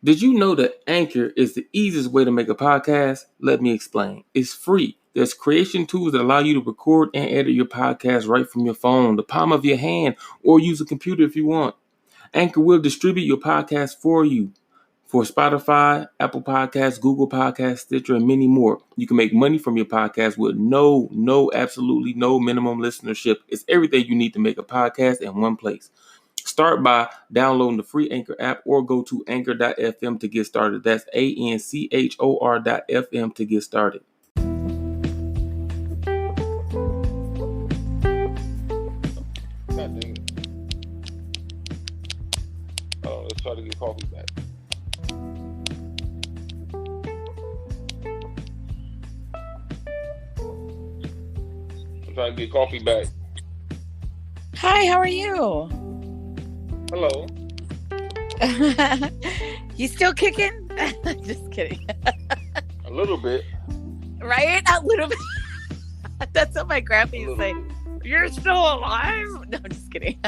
Did you know that Anchor is the easiest way to make a podcast? Let me explain. It's free. There's creation tools that allow you to record and edit your podcast right from your phone, the palm of your hand, or use a computer if you want. Anchor will distribute your podcast for you. For Spotify, Apple Podcasts, Google Podcasts, Stitcher, and many more. You can make money from your podcast with absolutely no minimum listenership. It's everything you need to make a podcast in one place. Start by downloading the free Anchor app or go to anchor.fm to get started. That's ANCHOR.FM to get started. Let's try to get coffee back. I'm trying to get coffee back. Hi, how are you? Hello. You still kicking? Just kidding. A little bit. Right? A little bit. That's what my grandpa used to say. You're still alive? No, I'm just kidding.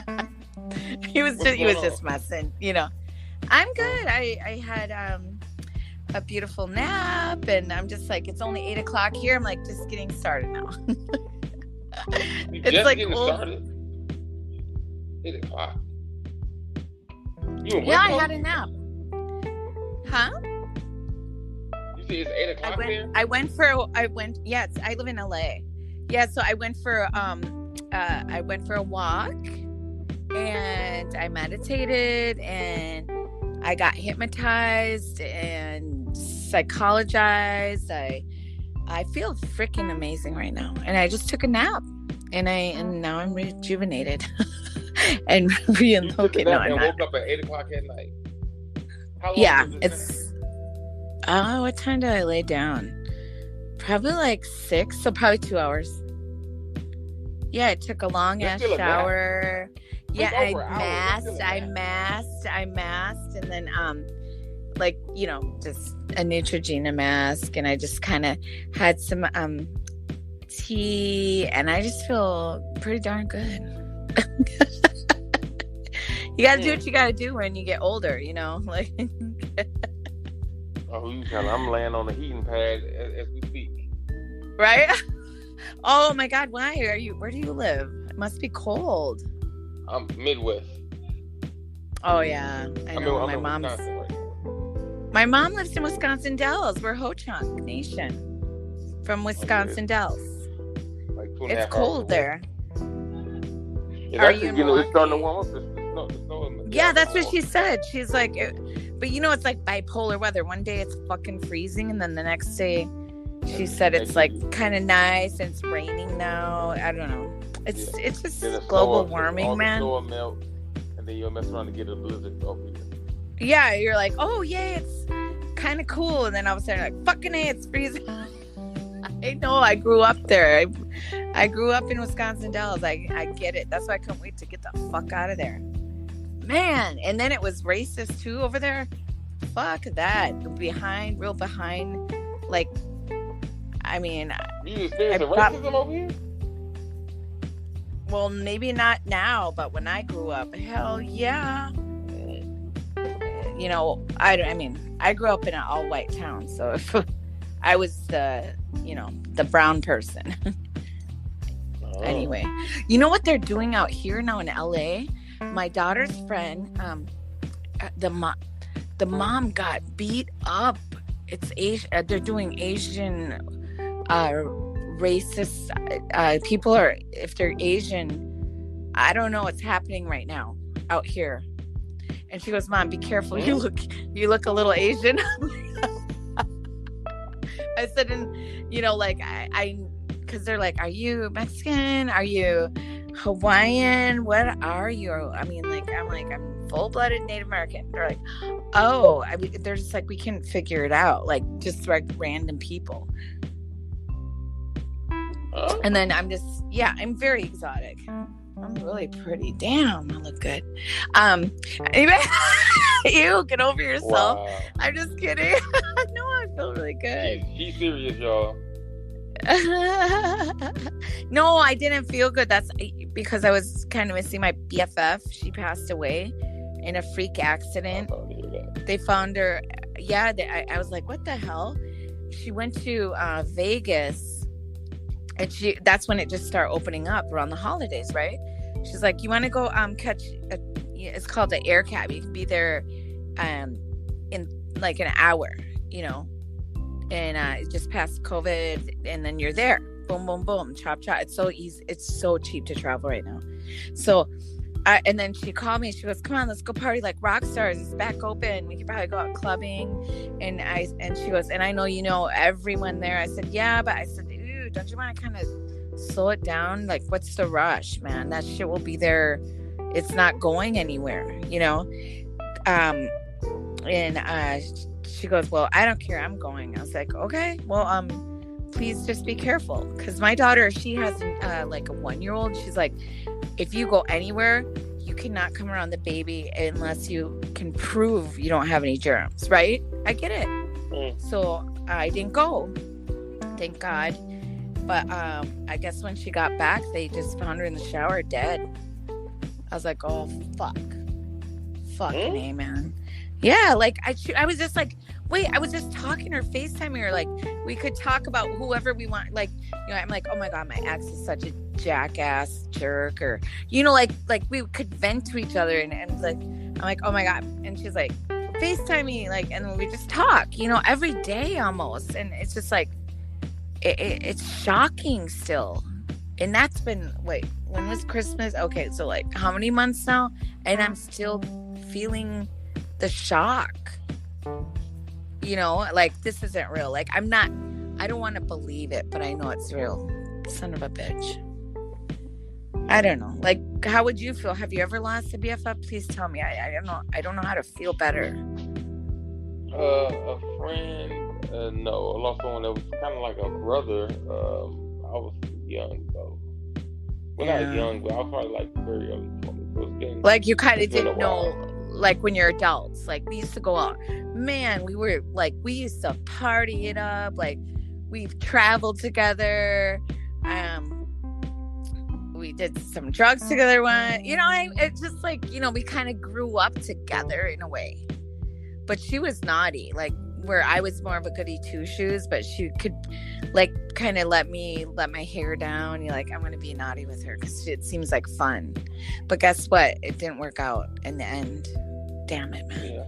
He was just messing, you know. I'm good. I had a beautiful nap, and I'm just like, it's only 8:00 here. I'm like, just getting started now. It's just like getting started. 8:00. Yeah, I had a nap. Huh? You see, it's 8:00 there. Yes, I live in LA. Yeah, so I went for a walk, and I meditated, and I got hypnotized and psychologized. I feel freaking amazing right now, and I just took a nap, and now I'm rejuvenated and okay. No, I'm not. Woke up at 8:00 at night. How long? Yeah, it's. Oh, what time did I lay down? Probably like 6, so probably 2 hours. Yeah, I took a long ass shower. Yeah, I masked, and then like, you know, just a Neutrogena mask, and I just kind of had some tea, and I just feel pretty darn good. You gotta do what you gotta do when you get older, you know, like. Oh, you telling? I'm laying on the heating pad as we speak. Right? Oh my God! Why are you? Where do you live? It must be cold. I'm Midwest. Oh yeah, I know. My mom lives in Wisconsin Dells. We're Ho-Chunk Nation from Wisconsin Dells. Like it's cold there. Are you in Milwaukee? It's starting to warm up. Yeah, that's what she said. She's like, but you know, it's like bipolar weather. One day it's fucking freezing, and then the next day, she said it's like kind of nice and it's raining now. I don't know. It's just global warming, man. The snow will melt, and then you'll mess around and get a blizzard. Yeah, you're like, oh yay, it's kind of cool, and then all of a sudden, like, fucking hey, it's freezing. I know. I grew up there. I grew up in Wisconsin Dells. I get it. That's why I couldn't wait to get the fuck out of there. Man, and then it was racist too over there. Fuck that. Real behind. Like, I mean, you experienced racism over here? Well, maybe not now, but when I grew up, hell yeah. You know, I grew up in an all-white town, so if I was the brown person. Oh. Anyway, you know what they're doing out here now in LA? My daughter's friend, the mom got beat up. It's Asian. They're doing Asian racist. People are, if they're Asian, I don't know what's happening right now out here. And she goes, "Mom, be careful. You look a little Asian." I said, and you know, like I, because they're like, "Are you Mexican? Are you Hawaiian? What are you?" I mean, like, I'm full-blooded Native American. They're like, "Oh," I mean, they're just like, we can't figure it out, like just like random people. And then I'm very exotic. I'm really pretty. Damn, I look good. Anyway, you get over yourself. Wow. I'm just kidding. No, I feel really good. She's serious, y'all. No, I didn't feel good. That's because I was kind of missing my BFF. She passed away, in a freak accident. I didn't hear that. They found her. Yeah, I was like, what the hell? She went to Vegas, and that's when it just started opening up around the holidays, right? She's like, you want to go catch it's called the air cab. You can be there in like an hour, you know, and just past COVID, and then you're there. Boom, boom, boom, chop, chop. It's so easy. It's so cheap to travel right now. So, and then she called me. She goes, "Come on, let's go party like rock stars. It's back open. We could probably go out clubbing." And she goes, "And I know you know everyone there." I said, "Yeah," but I said, "Ooh, don't you want to kind of slow it down? Like, what's the rush, man? That shit will be there. It's not going anywhere, you know." And she goes, "Well, I don't care. I'm going." I was like, "Okay, well, please just be careful." Because my daughter, she has like a 1-year-old. She's like, if you go anywhere, you cannot come around the baby unless you can prove you don't have any germs, right? I get it. So I didn't go, thank God. But I guess when she got back, they just found her in the shower dead. I was like, oh, fucking A, man. Yeah, like I was just like, wait, I was just talking to her, FaceTiming her, like we could talk about whoever we want, like, you know, I'm like, oh my God, my ex is such a jackass jerk, or, you know, like we could vent to each other, and like, I'm like, oh my God, and she's like, FaceTime me, like, and we just talk, you know, every day almost, and it's just like, it's shocking still. And that's been, wait, when was Christmas? Okay, so like how many months now? And I'm still feeling the shock. You know, like, this isn't real. Like, I don't want to believe it, but I know it's real. Son of a bitch. I don't know. Like, how would you feel? Have you ever lost a BFF? Please tell me. I don't know. I don't know how to feel better. A friend, no. I lost someone that was kind of like a brother. I was young, though. Well, not young, but I was probably like very early 20s. So it's been, like, you kind of didn't know, like, when you're adults. Like, we used to go out. Man, we used to party it up. Like, we've traveled together. We did some drugs together one. You know, it's just like, you know, we kind of grew up together in a way. But she was naughty, like, where I was more of a goody two shoes, but she could, like, kind of let my hair down. You're like, I'm going to be naughty with her because it seems like fun. But guess what? It didn't work out in the end. Damn it, man. Yeah.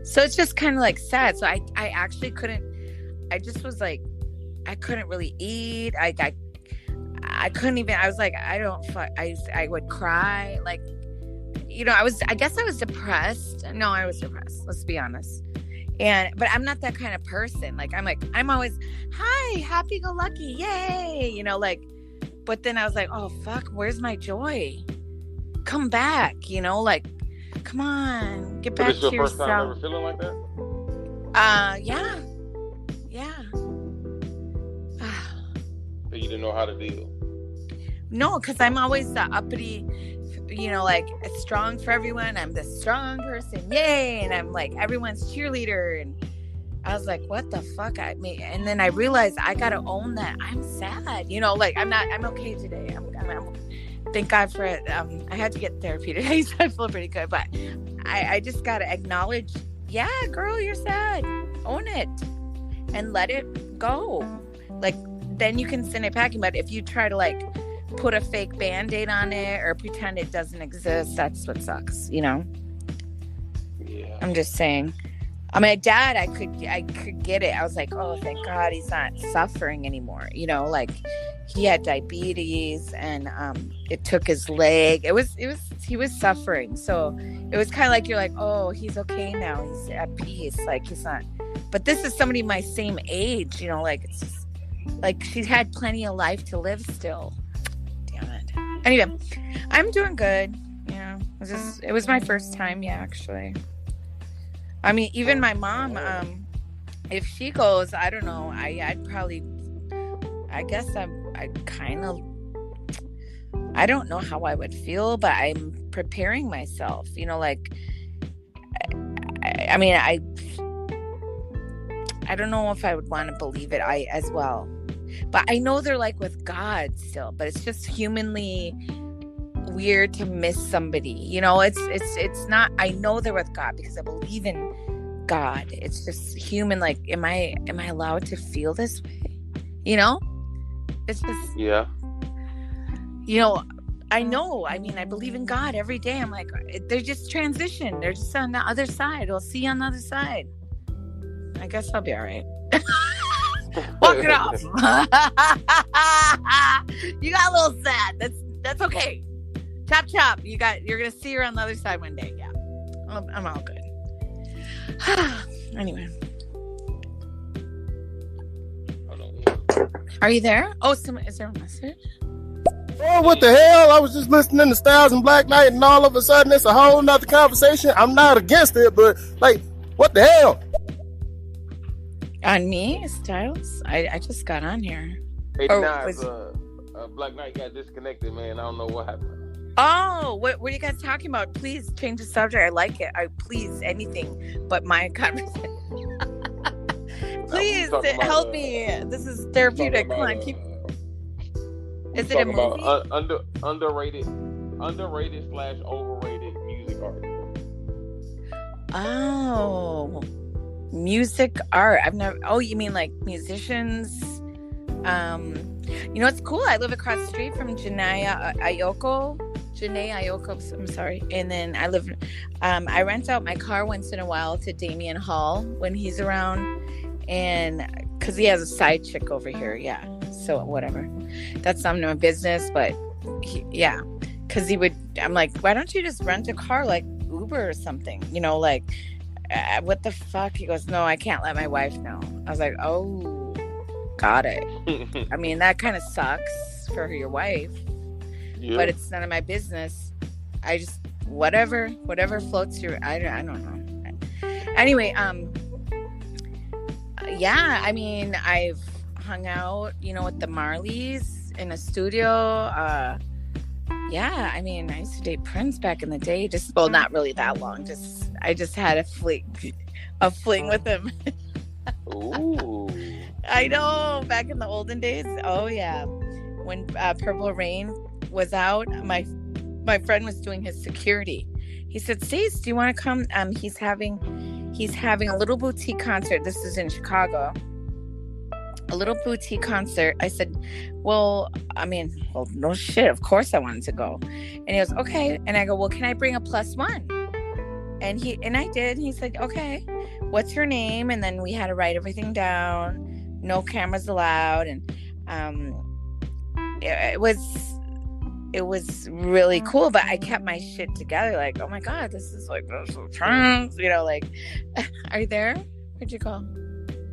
So it's just kind of like sad. So I actually couldn't, I just was like, I couldn't really eat. I couldn't even, I was like, I would cry. Like, you know, I guess I was depressed. No, I was depressed. Let's be honest. But I'm not that kind of person. Like, I'm always, hi, happy go lucky. Yay. You know, like, but then I was like, oh, fuck, where's my joy? Come back, you know, like, come on, get back to yourself. Is this your first time ever feeling like that? Yeah. So you didn't know how to deal? No, because I'm always the uppity, you know, like, strong for everyone. I'm the strong person, yay! And I'm like everyone's cheerleader. And I was like, what the fuck? And then I realized I gotta own that I'm sad. You know, like, I'm okay today. I'm thank God for it. I had to get therapy today, so I feel pretty good. But I just gotta acknowledge, yeah, girl, you're sad. Own it and let it go. Like, then you can send it packing. But if you try to, like, put a fake Band-Aid on it or pretend it doesn't exist, that's what sucks, you know? Yeah. I'm just saying. My dad, I could get it. I was like, oh, thank God he's not suffering anymore. You know, like, he had diabetes and it took his leg. He was suffering. So it was kind of like, you're like, oh, he's okay now. He's at peace. Like, he's not. But this is somebody my same age, you know, like, it's just, like, she's had plenty of life to live still. Anyway, I'm doing good. You know, it was my first time. Yeah, actually. I mean, even my mom, if she goes, I don't know, I'd probably, I guess I'd kind of, I don't know how I would feel, but I'm preparing myself, you know, like, I mean, I don't know if I would want to believe it as well. But I know they're, like, with God still, but it's just humanly, weird to miss somebody. You know, it's not. I know they're with God because I believe in God. It's just human. Like, am I allowed to feel this way? You know, it's just Yeah. You know, I know. I mean, I believe in God every day. I'm like, they're just transition. They're just on the other side. We'll see you on the other side. I guess I'll be all right. Walk it off. You got a little sad. That's okay. Chop chop. You're gonna see her on the other side one day. Yeah, I'm all good. Anyway, are you there? Oh, is there a message? Oh, what the hell? I was just listening to Styles and Black Knight, and all of a sudden it's a whole nother conversation. I'm not against it, but like, what the hell? On me, Styles? I just got on here. Hey, Black Knight got disconnected, man. I don't know what happened. Oh, what are you guys talking about? Please change the subject. I like it. Please, anything but my conversation. Please help me. This is therapeutic. Come on, keep. Is it a movie? Underrated / overrated music artist. Oh, music art. I've never. Oh, you mean like musicians? You know, it's cool. I live across the street from Janae Ayoko. I'm sorry. And then I rent out my car once in a while to Damian Hall when he's around, and because he has a side chick over here. Yeah. So whatever. That's none of my business, but yeah. Because I'm like, why don't you just rent a car like Uber or something? You know, like, what the fuck? He goes, no, I can't let my wife know. I was like, oh, got it. I mean, that kind of sucks for your wife, but it's none of my business. I just, whatever floats your, I don't know. Anyway, yeah, I mean, I've hung out, you know, with the Marleys in a studio. Yeah, I mean, I used to date Prince back in the day. Not really that long. I just had a fling with him. Ooh. I know, back in the olden days. Oh yeah, when Purple Rain was out, my friend was doing his security. He said, "Stace, do you want to come? He's having a little boutique concert. This is in Chicago." A little boutique concert. I said, well, no shit. Of course I wanted to go. And he goes, okay. And I go, well, can I bring a +1? And I did. He said, okay, what's her name? And then we had to write everything down. No cameras allowed. And it was really cool, but I kept my shit together. Like, oh my God, this is like, you know, like, are you there? Where'd you go?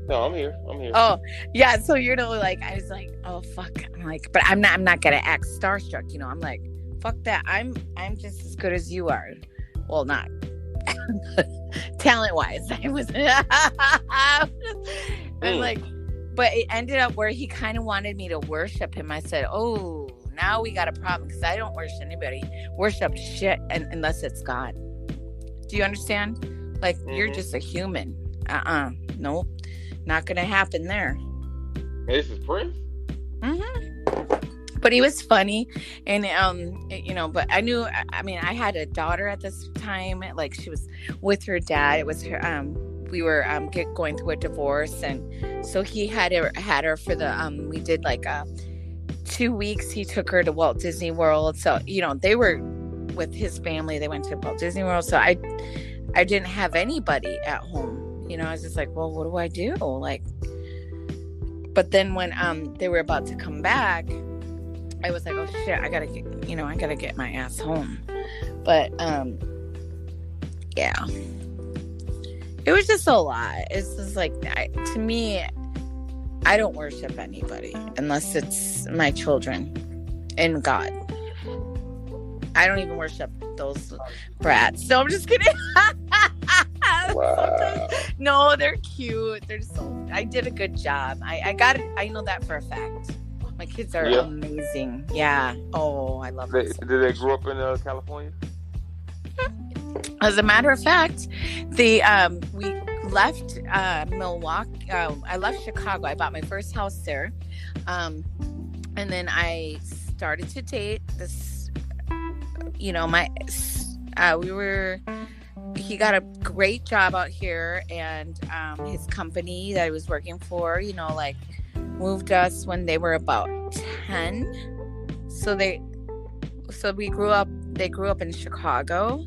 No, I'm here. Oh, yeah. So you're like, I was like, oh fuck. I'm like, but I'm not gonna act starstruck, you know. I'm like, fuck that. I'm just as good as you are. Well, not talent wise. I was. I'm like, but it ended up where he kind of wanted me to worship him. I said, oh, now we got a problem because I don't worship shit unless it's God. Do you understand? Like, you're just a human. Nope. Not gonna happen there. This is Prince. But he was funny, and you know. But I knew. I mean, I had a daughter at this time. Like, she was with her dad. It was her. We were going through a divorce, and so he had her for the. We did like 2 weeks. He took her to Walt Disney World. So you know, they were with his family. They went to Walt Disney World. So I didn't have anybody at home. You know, I was just like, well, what do I do? Like, but then when they were about to come back, I was like, oh shit, I gotta get my ass home. But yeah, it was just a lot. It's just like, to me, I don't worship anybody unless it's my children and God. I don't even worship those brats. No, I'm just kidding. Wow. No, they're cute. They're so. I did a good job. I got it. I know that for a fact. My kids are amazing. Yeah. Oh, I love them. Did they grow up in California? As a matter of fact, we left Milwaukee. I left Chicago. I bought my first house there, and then I started to date this you know, he got a great job out here, and his company that he was working for, you know, like moved us when they were about 10. So they grew up in Chicago.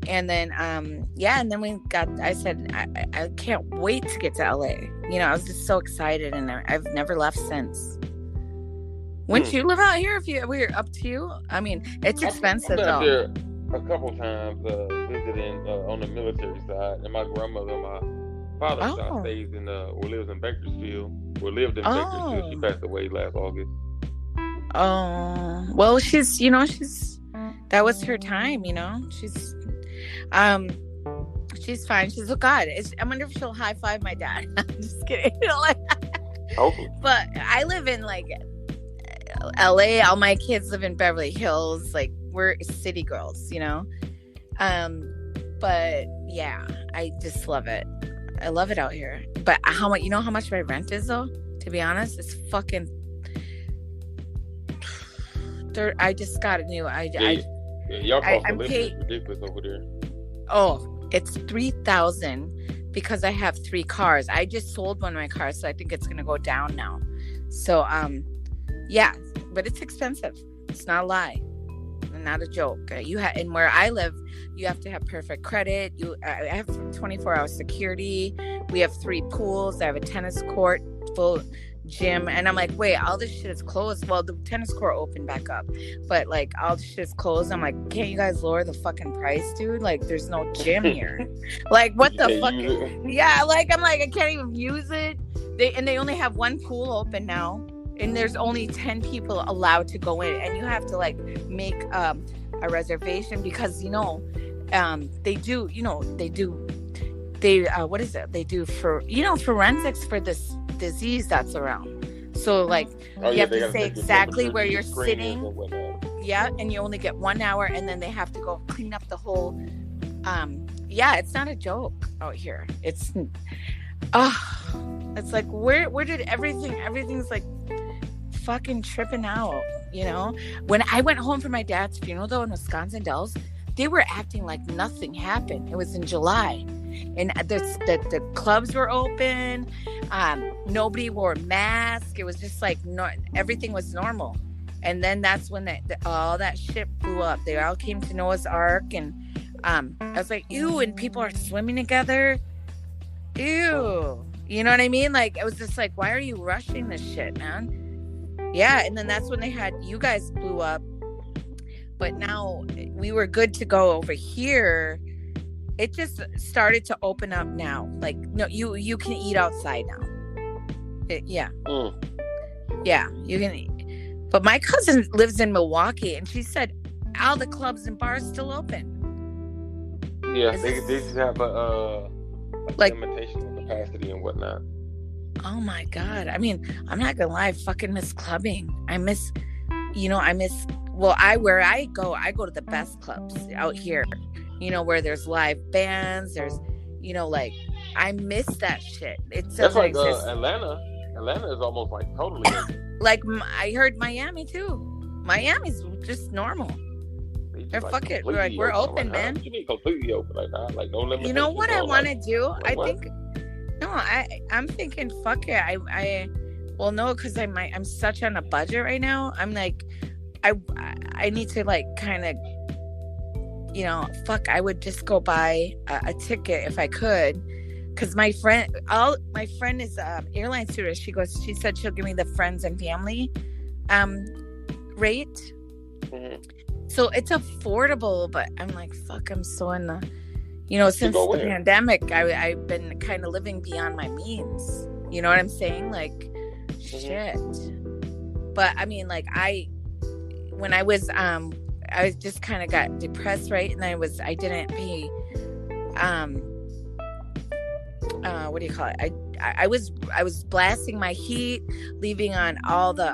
And then and then I said I can't wait to get to LA. You know, I was just so excited, and I've never left since. Wouldn't you live out here if we're up to you? I mean, it's expensive though. I've been there a couple times visiting on the military side, and my grandmother on my father's side stays in lives in Bakersfield. Bakersfield. She passed away last August. Oh, well, she's that was her time, you know. She's fine. She's God. I wonder if she'll high five my dad. I'm just kidding. Hopefully. But I live in like LA. All my kids live in Beverly Hills. Like, we're city girls, you know. But yeah, I just love it. I love it out here. But how much my rent is though? To be honest, it's fucking. I just got a new. Y'all cost of living is ridiculous over there. Oh, it's $3,000 because I have 3 cars. I just sold one of my cars, so I think it's gonna go down now. So yeah, but it's expensive. It's not a lie, not a joke. And where I live, you have to have perfect credit. I have 24-hour security. We have 3 pools. I have a tennis court, full gym, and I'm like, wait, all this shit is closed. Well, the tennis court opened back up, but like all this shit is closed. I'm like, can't you guys lower the fucking price, dude? Like, there's no gym here. Like, what the fuck? Yeah, like I'm like, I can't even use it. They only have 1 pool open now, and there's only 10 people allowed to go in, and you have to like make a reservation because they do forensics for this disease that's around. So like you have to say exactly where you're sitting. Yeah, and you only get 1 hour, and then they have to go clean up the whole it's not a joke out here. It's like where did everything's like fucking tripping out, you know? When I went home for my dad's funeral though in Wisconsin Dells, they were acting like nothing happened. It was in July, and the clubs were open. Nobody wore masks. It was just like everything was normal. And then that's when all that shit blew up. They all came to Noah's Ark, and I was like, ew, and people are swimming together. Ew. You know what I mean? Like, it was just like, why are you rushing this shit, man? Yeah, and then that's when you guys blew up. But now we were good to go over here. It just started to open up now. Like, no, you can eat outside now. Yeah, you can eat. But my cousin lives in Milwaukee, and she said all the clubs and bars still open. Yeah, they just have a limitation of capacity and whatnot. Oh my God! I mean, I'm not gonna lie, I fucking miss clubbing. I miss. Well, where I go to the best clubs out here. You know, where there's live bands. There's, like, I miss that shit. That's like Atlanta. Atlanta is almost like totally. Like, I heard Miami too. Miami's just normal. They're like fuck it. We're open, man. What you mean completely open? Like no limitations. You know what I want to do? I'm thinking fuck it. Well, no, because I'm such on a budget right now. I'm like, I need to like kind of, I would just go buy a ticket if I could. Because my friend is airline stewardess. She said she'll give me the friends and family rate. Mm-hmm. So it's affordable, but I'm like, fuck, I'm so in the, since the pandemic, I've been kind of living beyond my means. You know what I'm saying? Like, shit. But I mean, like, when I was just kind of got depressed, right? And I didn't pay, what do you call it? I was blasting my heat, leaving on all the,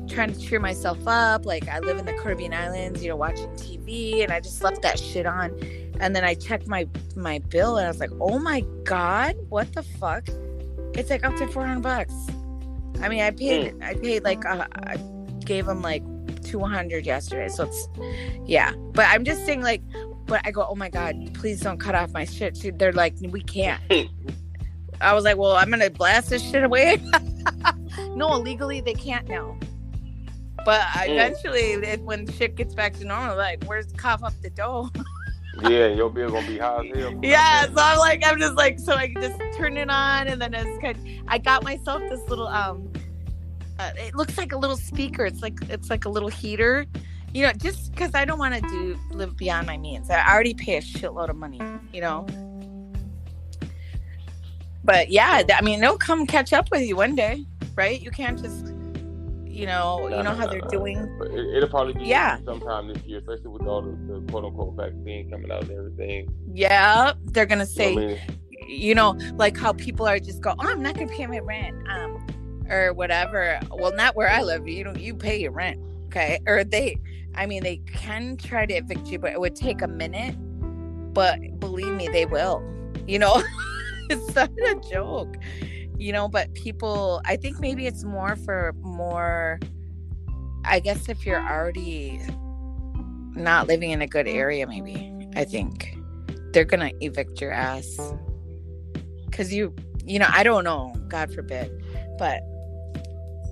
trying to cheer myself up. Like, I live in the Caribbean Islands, watching TV, and I just left that shit on. And then I checked my bill, and I was like, oh my God, what the fuck? It's like up to $400. I mean, I paid like, I gave them like 200 yesterday. So it's, yeah. But I'm just saying, like, but I go, oh my God, please don't cut off my shit. They're like, we can't. I was like, well, I'm going to blast this shit away. No, legally they can't now. But eventually, when shit gets back to normal, like, where's the cough up the dough? Yeah, your bill gonna be high as hell. Yeah, so I'm just like, so I just turn it on, and then I got myself this little it looks like a little speaker. It's like a little heater, you know, just because I don't want to live beyond my means. I already pay a shitload of money, you know. But yeah, I mean, they'll come catch up with you one day, right? You can't just, you know how they're doing. It'll probably be Yeah. sometime this year, especially with all the quote unquote vaccine coming out and everything. Yeah, they're gonna say, You know what I mean? you know, like how people are just go, oh, I'm not gonna pay my rent, or whatever. Well, not where I live. You pay your rent, okay? Or they can try to evict you, but it would take a minute. But believe me, they will. You know, it's not a joke. You know, but people, I think maybe it's more, I guess if you're already not living in a good area, maybe, I think they're going to evict your ass. Because you know, I don't know, God forbid, but,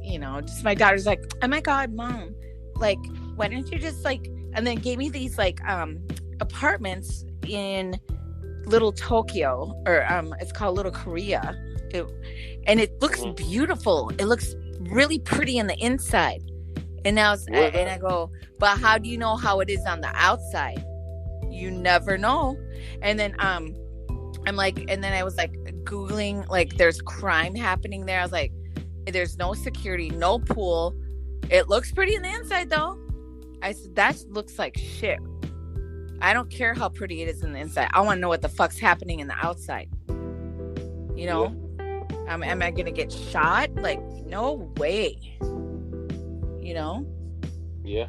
you know, just my daughter's like, oh my God, Mom, like, why don't you just like, and then gave me these like apartments in Little Tokyo, or it's called Little Korea. And it looks beautiful. It looks really pretty on the inside. And now and I go, but how do you know how it is on the outside? You never know. And then I'm like, and then I was like Googling, like, there's crime happening there. I was like, there's no security, no pool. It looks pretty on the inside though. I said, that looks like shit. I don't care how pretty it is on the inside. I want to know what the fuck's happening in the outside. You know? Yeah. Am I going to get shot? Like, no way. You know? Yeah.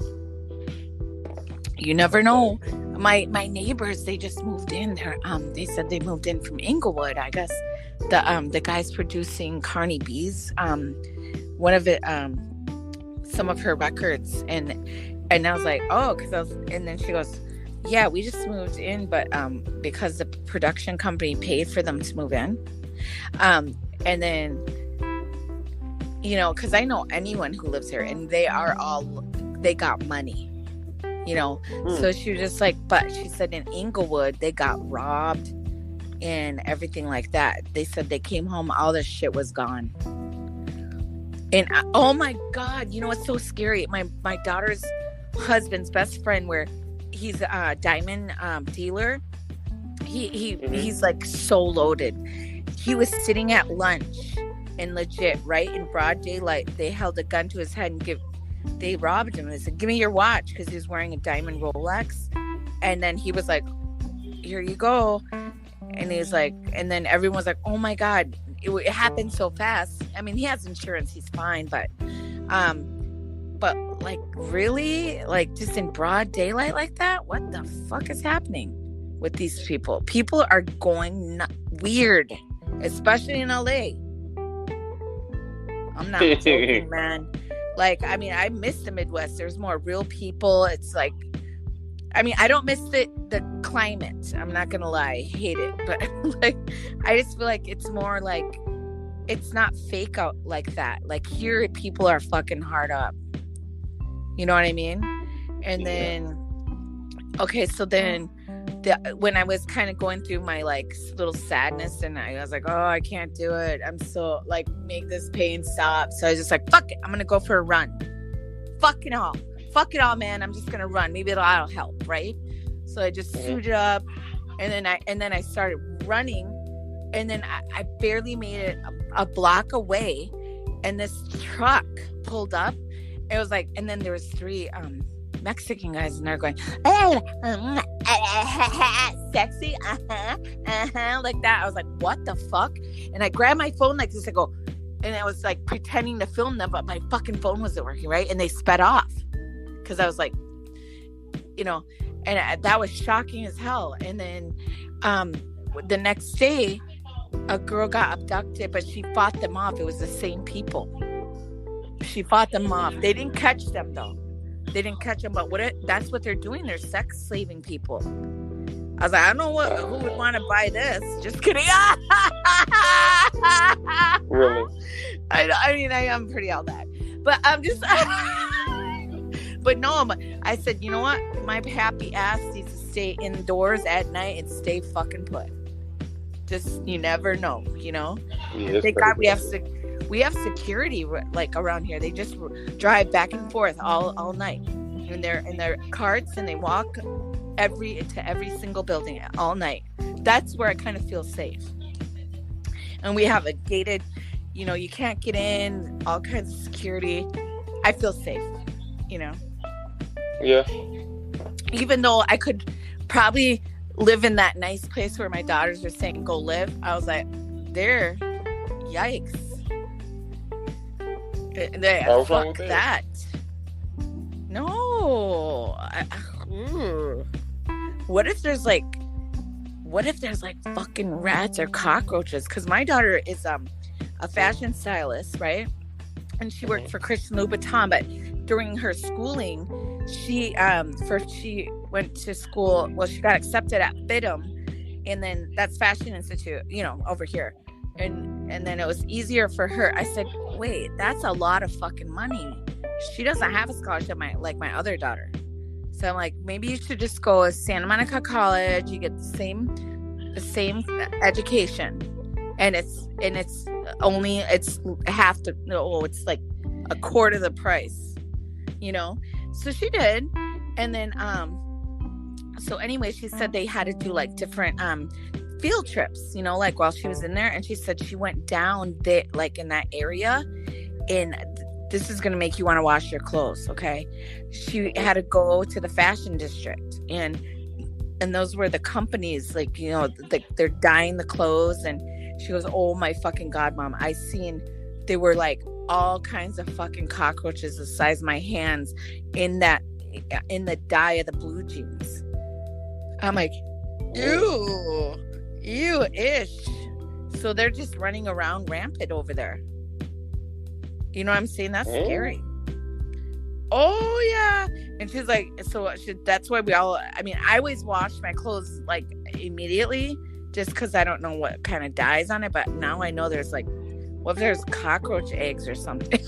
You never know. My neighbors, they just moved in there. They said they moved in from Inglewood. I guess the guy's producing Carney B's. One of it, some of her records, and I was like, oh, and then she goes, yeah, we just moved in, but because the production company paid for them to move in. And then, you know, because I know anyone who lives here, and they got money, you know. So she was just like, but she said in Inglewood, they got robbed and everything like that. They said they came home, all this shit was gone. And oh my God, you know what's so scary? My daughter's husband's best friend, where he's a diamond dealer, he's like so loaded. He was sitting at lunch, and legit, right in broad daylight, they held a gun to his head and they robbed him. They said, give me your watch, because he was wearing a diamond Rolex. And then he was like, here you go. And he was like, and then everyone was like, oh my God, it happened so fast. I mean, he has insurance, he's fine, but like, really, like, just in broad daylight like that, what the fuck is happening with these people? People are going weird, especially in LA. I'm not joking, man. Like, I mean, I miss the Midwest. There's more real people. It's like, I mean, I don't miss the climate. I'm not gonna lie, I hate it. But like, I just feel like it's more like, it's not fake out like that. Like, here, people are fucking hard up. You know what I mean? And then, okay, so then when I was kind of going through my like little sadness, and I was like, oh, I can't do it. I'm so like, make this pain stop. So I was just like, fuck it. I'm going to go for a run. Fuck it all, man. I'm just going to run. Maybe that'll help. Right. So I just suited up, and then I started running, and then I barely made it a block away, and this truck pulled up. It was like, and then there was 3 Mexican guys, and they're going, sexy, like that. I was like, what the fuck? And I grabbed my phone like this. I go, and I was like pretending to film them, but my fucking phone wasn't working, right? And they sped off, because I was like, you know, and that was shocking as hell. And then the next day, a girl got abducted, but she fought them off. It was the same people. She fought them off. They didn't catch them though. They didn't catch them, but that's what they're doing. They're sex slaving people. I was like, I don't know who would want to buy this. Just kidding. Really? I mean, I am pretty all that, but I'm just. But no, I said, you know what? My happy ass needs to stay indoors at night and stay fucking put. Just, you never know, you know. Yeah, Thank God we have security like around here. They just drive back and forth all night in their carts, and they walk to every single building all night. That's where I kind of feel safe. And we have a gated, you know, you can't get in, all kinds of security. I feel safe, you know. Yeah. Even though I could probably live in that nice place where my daughters are saying go live, I was like, yikes. Fuck that. No. What if there's like fucking rats or cockroaches? Because my daughter is a fashion stylist, right? And she worked for Christian Louboutin, but during her schooling, she went to school. Well, she got accepted at FITM, and then that's Fashion Institute, you know, over here. And then it was easier for her. I said, wait, that's a lot of fucking money. She doesn't have a scholarship like my other daughter. So I'm like, maybe you should just go to Santa Monica College. You get the same education, and it's like a quarter the price, you know. So she did, and then so anyway, she said they had to do like different field trips, you know, like while she was in there. And she said she went down there, like in that area, and this is going to make you want to wash your clothes, okay? She had to go to the fashion district, and those were the companies, like, you know, they're dyeing the clothes. And she goes, oh my fucking God, Mom, I seen, they were like all kinds of fucking cockroaches the size of my hands in the dye of the blue jeans. I'm like, ew-ish. So they're just running around rampant over there. You know what I'm saying? That's scary. Oh, yeah. And she's like, that's why I always wash my clothes like immediately, just because I don't know what kind of dye's on it. But now I know there's like, what if there's cockroach eggs or something?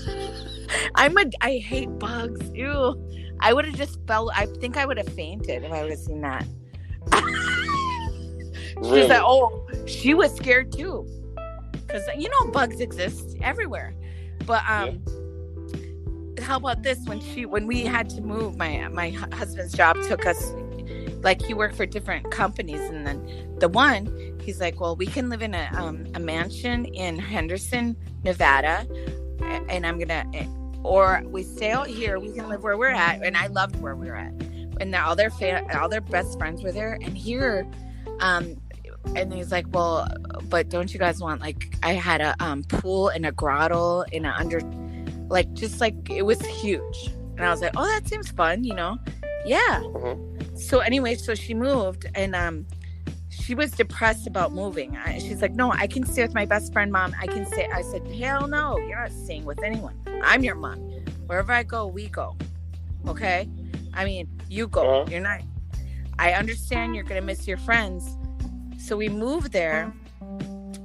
I hate bugs. Ew. I would have just I think I would have fainted if I would have seen that. Really? She's like, oh, she was scared too. Because, you know, bugs exist everywhere. But how about this? When we had to move, my husband's job took us, like, he worked for different companies, and then the one, he's like, well, we can live in a mansion in Henderson, Nevada, and or we stay out here, we can live where we're at. And I loved where we were at, and all their best friends were there. And here, and he's like, well, but don't you guys want, like, I had a pool and a grotto in just like, it was huge. And I was like, oh, that seems fun, you know? Yeah. Mm-hmm. So anyway, so she moved, and she was depressed about moving. She's like, no, I can stay with my best friend, Mom. I can stay. I said, hell no, you're not staying with anyone. I'm your mom. Wherever I go, we go. Okay? I mean, you go. Uh-huh. You're not. I understand you're going to miss your friends. So we moved there.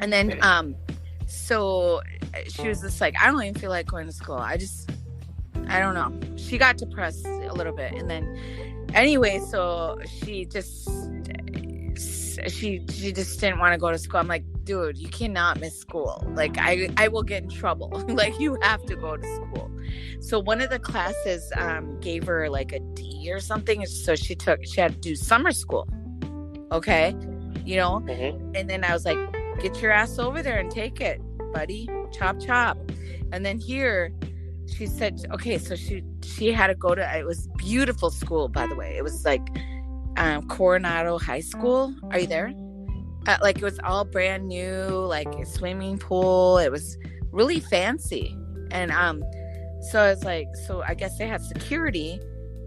And then, so she was just like, I don't even feel like going to school. I don't know. She got depressed a little bit. And then, anyway, so she just didn't want to go to school. I'm like, dude, you cannot miss school. Like, I will get in trouble. Like, you have to go to school. So one of the classes gave her like a D or something. So she had to do summer school. Okay. You know? Mm-hmm. And then I was like, get your ass over there and take it, buddy. Chop, chop. And then here, she said, okay, so she had to go to, it was beautiful school, by the way. It was like Coronado High School. Are you there? Like, it was all brand new, like a swimming pool. It was really fancy. And so I was like, so I guess they had security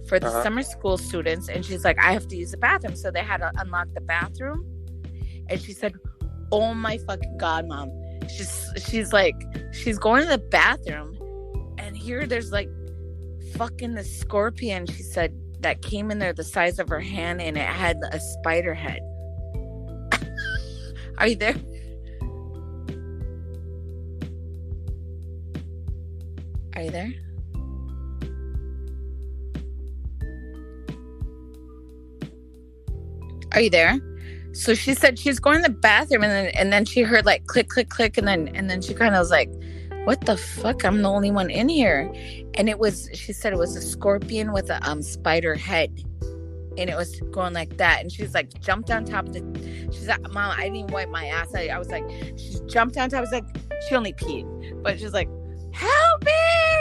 for the summer school students. And she's like, I have to use the bathroom. So they had to unlock the bathroom. And she said, oh my fucking God, Mom. She's like, she's going to the bathroom, and here there's like fucking the scorpion, she said, that came in there the size of her hand, and it had a spider head. Are you there? Are you there? Are you there? So she said she's going to the bathroom, and then she heard like click, click, click, and then she kind of was like, "What the fuck? I'm the only one in here." And she said it was a scorpion with a spider head, and it was going like that. And she's like jumped on top of she's like, "Mom, I didn't even wipe my ass." I was like, she jumped on top. I was like, she only peed, but she's like, "Help me!"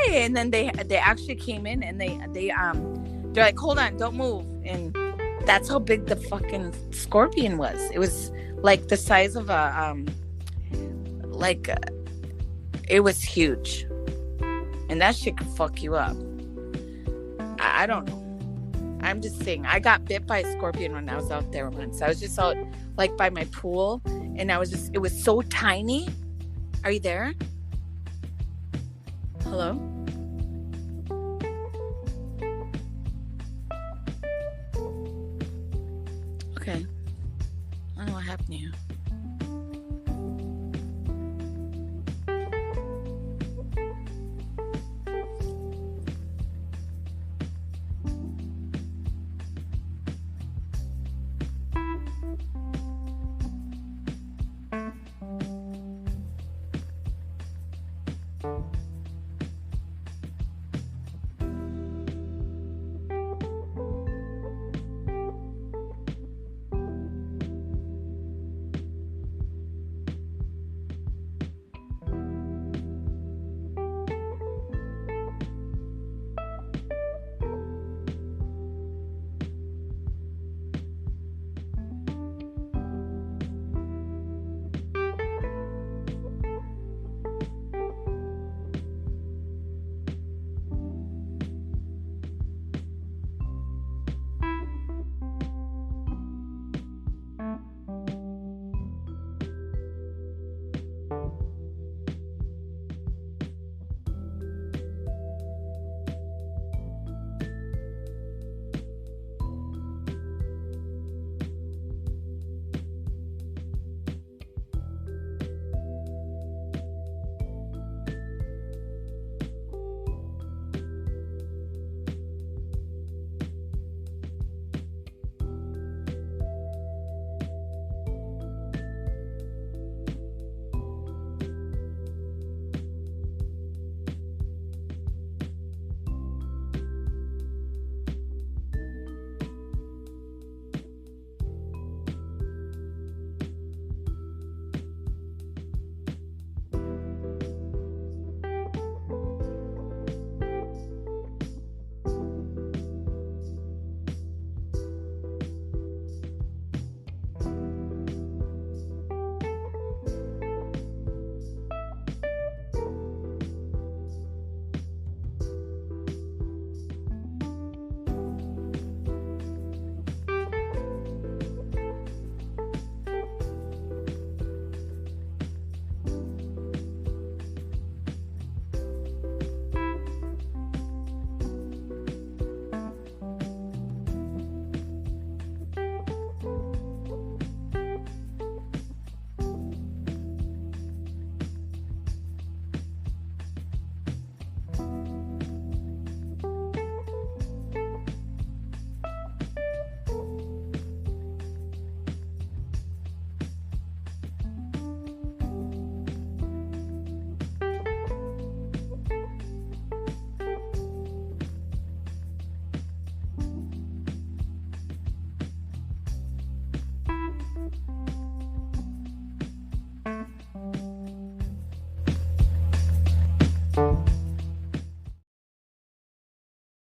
And then they actually came in, and they're like, "Hold on, don't move." And that's how big the fucking scorpion was. It was like the size of it was huge. And that shit could fuck you up. I don't know. I'm just saying, I got bit by a scorpion when I was out there once. I was just out like by my pool, and it was so tiny. Are you there? Hello? Okay. I don't know what happened to you.